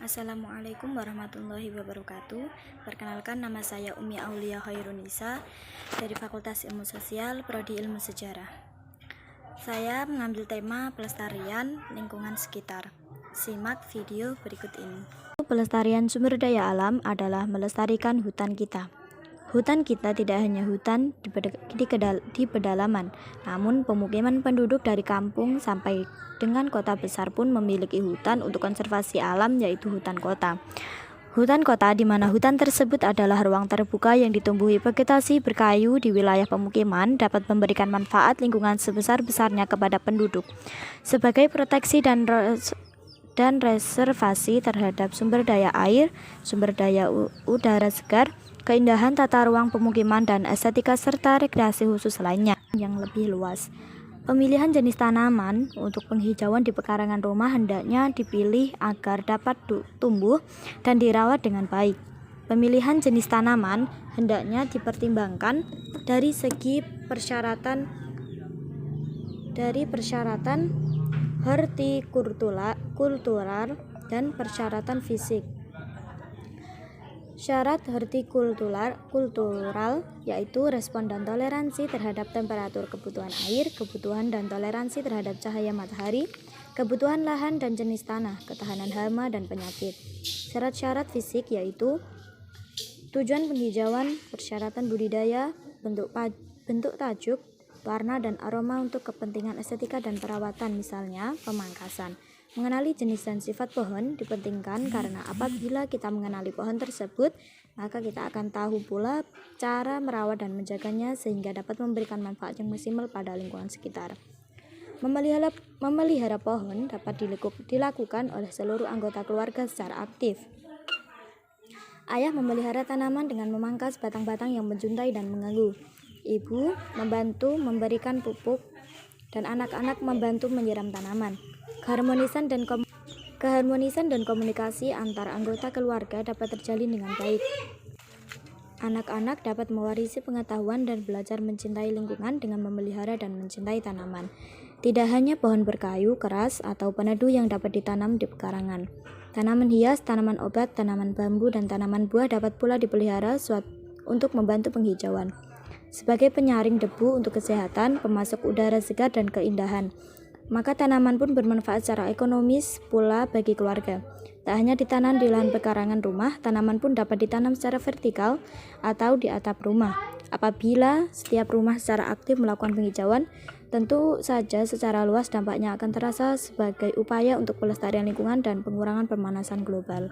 Assalamualaikum warahmatullahi wabarakatuh. Perkenalkan, nama saya Umi Aulia Khairunisa dari Fakultas Ilmu Sosial, Prodi Ilmu Sejarah. Saya mengambil tema pelestarian lingkungan sekitar. Simak video berikut ini. Pelestarian sumber daya alam adalah melestarikan hutan kita. Hutan kita tidak hanya hutan di pedalaman, namun pemukiman penduduk dari kampung sampai dengan kota besar pun memiliki hutan untuk konservasi alam, yaitu hutan kota. Hutan kota di mana hutan tersebut adalah ruang terbuka yang ditumbuhi vegetasi berkayu di wilayah pemukiman dapat memberikan manfaat lingkungan sebesar-besarnya kepada penduduk sebagai proteksi dan reservasi terhadap sumber daya air, sumber daya udara segar, keindahan tata ruang pemukiman, dan estetika serta rekreasi khusus lainnya yang lebih luas. Pemilihan jenis tanaman untuk penghijauan di pekarangan rumah hendaknya dipilih agar dapat tumbuh dan dirawat dengan baik. Pemilihan jenis tanaman hendaknya dipertimbangkan dari segi persyaratan hortikultural dan persyaratan fisik. Syarat hortikultural yaitu respon dan toleransi terhadap temperatur, kebutuhan air, kebutuhan dan toleransi terhadap cahaya matahari, kebutuhan lahan dan jenis tanah, ketahanan hama dan penyakit. Syarat-syarat fisik yaitu tujuan penghijauan, persyaratan budidaya, bentuk tajuk, warna dan aroma untuk kepentingan estetika dan perawatan, misalnya pemangkasan. Mengenali jenis dan sifat pohon dipentingkan karena apabila kita mengenali pohon tersebut, maka kita akan tahu pula cara merawat dan menjaganya sehingga dapat memberikan manfaat yang maksimal pada lingkungan sekitar. Memelihara pohon dapat dilakukan oleh seluruh anggota keluarga secara aktif. Ayah memelihara tanaman dengan memangkas batang-batang yang menjuntai dan mengganggu. Ibu membantu memberikan pupuk dan anak-anak membantu menyiram tanaman. Keharmonisan dan komunikasi antar anggota keluarga dapat terjalin dengan baik. Anak-anak dapat mewarisi pengetahuan dan belajar mencintai lingkungan dengan memelihara dan mencintai tanaman. Tidak hanya pohon berkayu keras atau peneduh yang dapat ditanam di pekarangan. Tanaman hias, tanaman obat, tanaman bambu, dan tanaman buah dapat pula dipelihara untuk membantu penghijauan. Sebagai penyaring debu untuk kesehatan, pemasok udara segar dan keindahan. Maka tanaman pun bermanfaat secara ekonomis pula bagi keluarga. Tak hanya ditanam di lahan pekarangan rumah, tanaman pun dapat ditanam secara vertikal atau di atap rumah. Apabila setiap rumah secara aktif melakukan penghijauan, tentu saja secara luas dampaknya akan terasa sebagai upaya untuk pelestarian lingkungan dan pengurangan pemanasan global.